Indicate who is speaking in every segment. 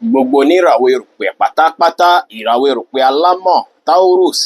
Speaker 1: gbogbo oníràwọ̀ erùpẹ̀ pátápátá ìràwọ̀ erùpẹ̀ alámọ̀ Taurus,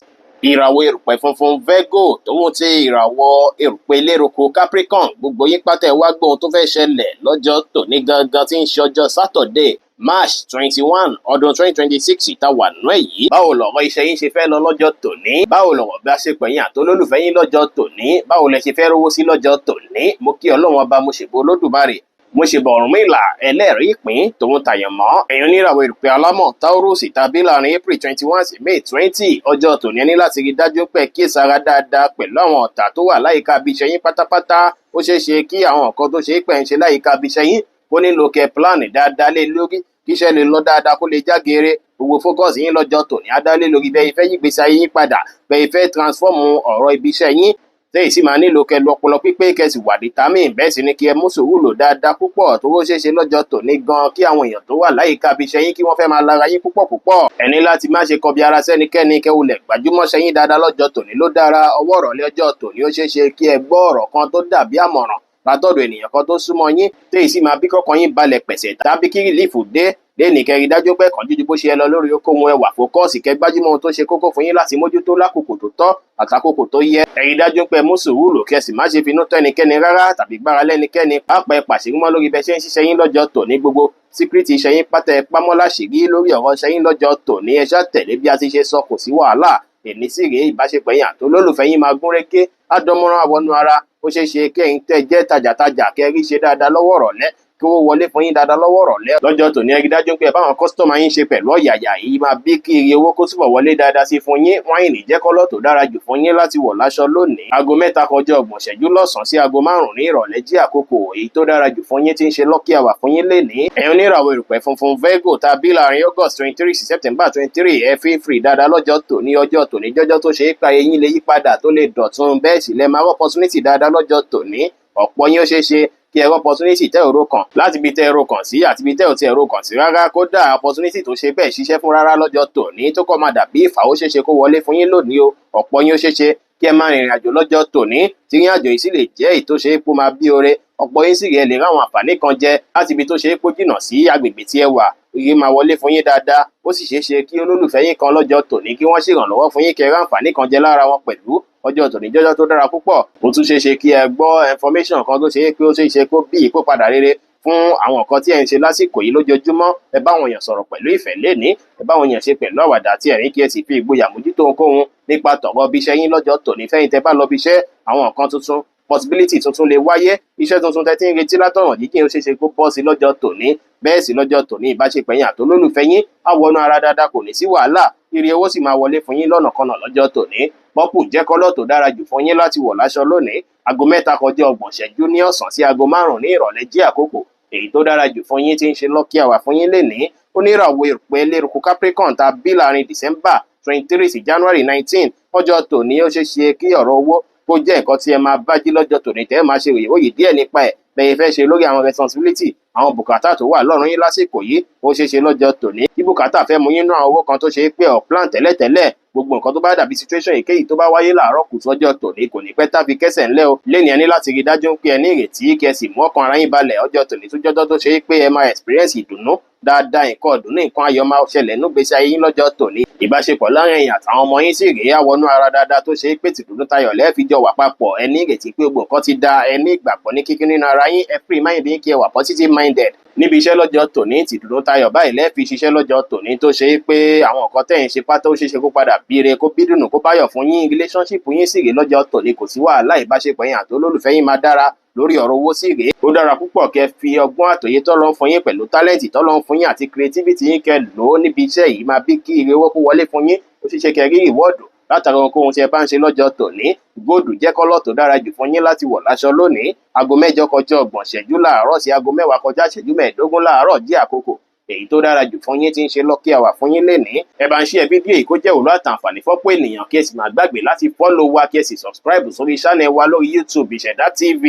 Speaker 1: ìràwọ̀ erùpẹ̀ funfun Virgo tòun ti ìràwọ̀ erùpẹ̀ eléroko Capricorn, gbogbo yín pátá ẹ wá gbóhun tó fẹ́ ṣẹlẹ̀ lọ́jọ́ tòní gangan tí ń ṣe ọjọ́ Saturday March 21 ọdún 2026 tá wà nú ẹ̀ yìí. Báwo lọ̀rọ̀ iṣẹ́ yín ṣe fẹ́ lọ lọ́jọ́ tòní? Báwo lọ̀rọ̀ bí a ṣe pẹ̀yìn àtolólùfẹ́ yín lọ́jọ́ tòní? Báwo lẹ ṣe fẹ́ rówó sí lọ́jọ́ tòní? Mo kí Ọlọ́run ọba, mo ṣèbò Olódùmarè, mo ṣe Ọ̀rúnmìlà ẹlẹ́rìí ìpín tòun tàyànmọ́ ẹ̀yin oníràwọ̀ erùpẹ̀ alámọ̀ Taurus tàbí láàrin April 21 sí May 20 ọjọ́ tòní ẹni láti rí dájú pé kíyèsára dáadáa pẹ̀lú àwọn ọ̀tá tó wà láyìíká abiṣẹ́ yín pátápátá. Ó ṣeé ṣe kí àwọn nǹkan tó ṣe é pẹ̀ ń ṣe láyìíká abiṣẹ́ yín kó nílò kẹ́ pílánì dáadáa lé lórí kíṣẹ́ lè lọ dáadáa kó lè jágeere. Gbogbo fókọ̀sì yín lọ́jọ́ tòní á dá lé lórí bẹ́ẹ̀ ìfẹ́ yí gbèsè ayé yín padà, bẹ́ẹ̀ ìfẹ́ transfọ́ọ̀mù ọ̀rọ̀ ibiṣẹ́ yín tẹ́yì sì máa nílò kẹ́ lu ọpọlọ pípé kẹ́sì wà determine, bẹ́ẹ̀ sì ni kí ẹ mú sùúrù lò dáadáa púpọ̀ tó ṣeé ṣe lọ́jọ́ tòní gan kí àwọn èèyàn tó wà láyìíká abiṣẹ́ yín kí wọ́n fẹ́ máa lára yín púpọ̀. Ẹ ní láti má ṣe kọbi ara sẹ́nikẹ́ni, kẹ́ wulẹ̀ gbajúmọ̀ṣẹ́ yín dáadáa lọ́jọ́ tòní ló dára. Ọwọ́ ọ̀rọ̀lẹ́ ọjọ́ tòní ó ṣeé ṣe kí ẹ gbọ́ ọ̀rọ̀ kan tó dàbí àmọ̀ràn látọ̀dọ̀ ènìyàn kan tó súnmọ́ yín tẹ́yì sì máa bí kọ́kàn yín balẹ̀ pẹ̀sẹ̀ tàbí kí rìlífù dé lẹ́nì kẹrin dájú pé kàn jíjú bó ṣe ẹ lọ lórí okòwò ẹwà fókọ́ọ̀sì kẹ́ gbájúmọ́ ohun tó ṣe kókó fún yín láti mójútó lákòókò tó tọ́ àtàkókò tó yẹ. Ẹ̀yin dájú pé mú sùúrù kẹ́ sì má ṣe finú tọ́ ẹnikẹ́ni rárá tàbí gbára lẹ́nikẹ́ni, pàápàá pàṣírímọ́ lórí bẹ́ẹ̀ ṣe ń ṣiṣẹ́ yín lọ́jọ́ tòní. Gbogbo síkírìtì iṣẹ́ yín pátá ẹ pámọ́ láṣìírí lórí ọ̀rọ̀ iṣẹ́ yín lọ́jọ́ tòní. Ẹ ṣá tẹ̀lé bí a ti ṣe sọ, kò sí wàhálà. Èní sì rèé ìbáṣepọ̀ yín àtolólùfẹ́ yín máa gúnrégé, á dánmọ́rán àwọnú ara. Ó ṣeé ṣe kẹ́yìn tẹ́ jẹ́ tajàtajà kẹ́ rí ṣe dáadáa lọ́wọ́ ọ̀rọ̀lẹ́ kí ó wọlé fún yín dáadáa lọ́wọ́ ọ̀rọ̀lẹ́ lọ́jọ́ tòní. Ẹ rí dájú pé báwọn kọ́sítọ́mà yín ṣe pẹ̀lú ọ̀yàyà yìí máa bí kí iye owó kó túbọ̀ wọlé dáadáa sí fún yín. Wọ́n àìní jẹ́ kọ́lọ́ tó dára jù fún yín láti wọ̀ láṣọ lónìí. Aago 3 kọjá 30 ìṣẹ́jú lọ́sàn-án sí aago 5 ní ìrọ̀lẹ́ jí àkókò èyí tó dára jù fún yín tí ń ṣe lucky hour fún yín lénìí. Ẹ̀yin oníràwọ̀ erùpẹ̀ funfun Virgo tàbí láàrin August 23 sí September 23 ẹ feel free dáadáa lọ́jọ́ tòní. Ọjọ́ tòní jọ́jọ́ tó ṣe é pa eyín lè yí padà tó lè dọ̀tun, bẹ́ẹ̀ sì lẹ máa rọ́ opportunity dáadáa lọ́jọ́ tòní. Ọ̀pọ̀ yín ó ṣeé ṣe kí ẹ̀rọ opportunity tẹ́ òro kàn láti ibi tẹ́ ẹ̀rọ kàn sí àti ibi tẹ́ ò ti ẹ̀rọ kàn sí rárá. Kódà opportunity tó ṣe bẹ́ẹ̀ ṣiṣẹ́ fún rárá lọ́jọ́ tòní tó kọ́ máa dàbí ìfà ó ṣeé ṣe kó wọlé fún yín lónìí o. Ọ̀pọ̀ yín ó ṣeé ṣe kí ẹ máa rìnrìn àjò lọ́jọ́ tòní tí ìrìn àjò yìí sì lè jẹ́ èyí tó ṣe é pó máa bí oore. Ọ̀pọ̀ yín sì rẹ̀ lè ráwọn àǹfààní kan jẹ láti ibi tó ṣe é pó jìnnà sí agbègbè tí ẹ wà. Iye máa wọlé fún yín dáadáa. Ó sì ṣeé ṣe kí olólùfẹ́ yín kan lọ́jọ́ tòní kí wọ́n ṣèrànlọ́wọ́ fún yín kẹ́ rá àǹfààní kan jẹ lára wọn pẹ̀lú. Ọjọ́ tòní jọ́jọ́ tó dára púpọ̀. Ó tún ṣeé ṣe kí ẹ gbọ́ information kan tó ṣe é pé ó ṣeé ṣe kó bí ìkó padà rere fún àwọn nǹkan tí ẹ ń ṣe lásìkò yìí lójoojúmọ́. Ẹ bá àwọn èèyàn sọ̀rọ̀ pẹ̀lú ìfẹ́ lénìí, ẹ bá àwọn èèyàn ṣe pẹ̀lú àwàdà àti ẹ̀rín kí ẹ sì fi ìgboyà mójútó ohunkóhun nípa tọ̀rọ̀ bí iṣẹ́ yín lọ́jọ́ tòní. Fẹ́yìn tẹ́ bá lọ bí iṣẹ́, àwọn nǹkan tuntun possibility tuntun lè wáyé. Iṣẹ́ tuntun tẹ́ tí ń retí látọ̀ràn jíjìn ó ṣeé ṣe kó bọ́ sí lọ́jọ́ tòní. Bẹ́ẹ̀ sì lọ́jọ́ tòní ìbáṣepọ̀ yín àtolólùfẹ́ yín á wọnú ara dáadáa, kò ní sí wàhálà. Ire owó sì máa wọlé fún yín lọ́nàkọnà lọ́jọ́ tòní. Pọ́pù jẹ́ kọ́lọ́ tó dára jù fún yín láti wọ̀ láṣọ lónìí. Aago 3 kọjá 30 ìṣẹ́jú ní ọ̀sán sí aago 5 ní ìrọ̀lẹ́ jí àkókò èyí tó dára jù fún yín tí ń ṣe lucky hour fún yín lénìí. Oníràwọ̀ erùpẹ̀ eléroko Capricorn tàbí láàrin December 23 sí January 19 ọjọ́ tòní ó ṣeé ṣe kí ọ̀rọ̀ owó kó jẹ́ nǹkan tí ẹ máa bá jí lọ́jọ́ tòní tẹ́ ẹ máa ṣe òye díẹ̀ nípa ẹ̀ bẹ́ẹ̀ fẹ́ ṣe lórí àwọn responsibility àwọn bùkátà tó wà lọ́rùn yín lásìkò yìí. Ó ṣeé ṣe lọ́jọ́ tòní kí bùkátà fẹ́ mú yín ná owó kan tó ṣe é pé ọ̀ plan tẹ́lẹ̀tẹ́lẹ̀. Gbogbo nǹkan tó bá dàbí situation èkéyìí tó bá wáyé láàárọ̀ kùtù ọjọ́ tòní kò ní pẹ́ tá fi kẹ́sẹ̀ ńlẹ̀ o. Léni ẹni láti rí dájú pé ẹ ní ìrètí kí ẹ sì mú ọkàn ara yín balẹ̀. Ọjọ́ tòní tó jọ́jọ́ tó ṣe é pé ẹ máa experience ìdùnnú dáadáa, nǹkan ọ̀dùnnú nǹkan ayọ̀ máa ṣẹlẹ̀ nínú ìgbésí ayé yín lọ́jọ́ tòní. Ìbáṣepọ̀ láàrin ẹ̀yin àtàwọn ọmọ yín sì rèé àwọnú ara dáadáa tó ṣe é pé tìdùnnú tayọ̀ lẹ́ẹ̀ fi jọ wà papọ̀. Ẹ ní ìrètí pé gbogbo nǹkan ti da, ẹ ní ìgbàgbọ́ ní kíkún nínú ara yín, ẹ free mind yín kí ẹ wà positive minded. Níbi iṣẹ́ lọ́jọ́ tòní tìdùnnú tayọ̀ báyìí lẹ́ẹ̀ fi ṣiṣẹ́ lọ́jọ́ tòní tó ṣe é pé àwọn nǹkan tẹ̀yìn ṣe pátá ó ṣeé ṣe kó padà bíire kó bídùnnú kó báyọ̀ fún yín. Relationship yín sì rèé lọ́jọ́ tòní kò sí wàhálà. Ìbáṣepọ̀ yín àtolólùfẹ́ yín máa dára. Lórí ọ̀rọ̀ owó sì rèé ó dára púpọ̀ kẹ́ fi ọgbọ́n àtòyé tọ́lọ́ ń fún yín pẹ̀lú tálẹ́ǹtì tọ́lọ́ ń fún yín àti creativity yín kẹ́ lò ó níbi iṣẹ́ yìí máa bí kí ire owó kó wọlé fún yín. Ó ṣeé ṣe kẹ́ rí ìwọ́ọ̀dù látara ohunkóhun tí ẹ bá ń ṣe lọ́jọ́ tòní. Góòdù jẹ́ kọ́lọ́ tó dára jù fún yín láti wọ̀ láṣọ lónìí. Aago 8 kọjá 30 ìṣẹ́jú láàárọ̀ sí aago 10 kọjá ìṣẹ́jú 15 láàárọ̀ jí àkókò èyí tó dára jù fún yín tí ń ṣe lucky hour fún yín lénìí. Ẹ bá ń share fídíò yìí kó jẹ́ òwúrọ̀ àtàǹfààní fọ́pọ̀ ènìyàn kí ẹ sì má gbàgbé láti follow wa kí ẹ sì subscribe sórí channel wa lórí YouTube Ìṣẹ̀dá TV.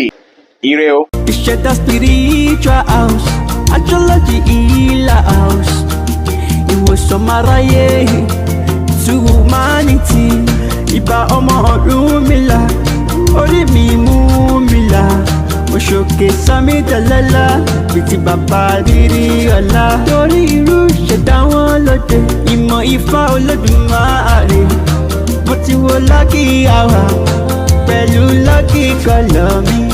Speaker 1: Ire o.
Speaker 2: Ìṣẹ̀dá spiritual house, astrology healer house, ìwòsàn máráyé to humanity. Ìbà ọmọ Ọ̀rúnmìlà, orí mi mú mi là. Òṣòkè sami dàlálà, bìtì bàbá rírí ọ̀la. Torí irú Ifá Olódùmarè. Mo ti wo lucky hour pẹ̀lú lucky colour mi.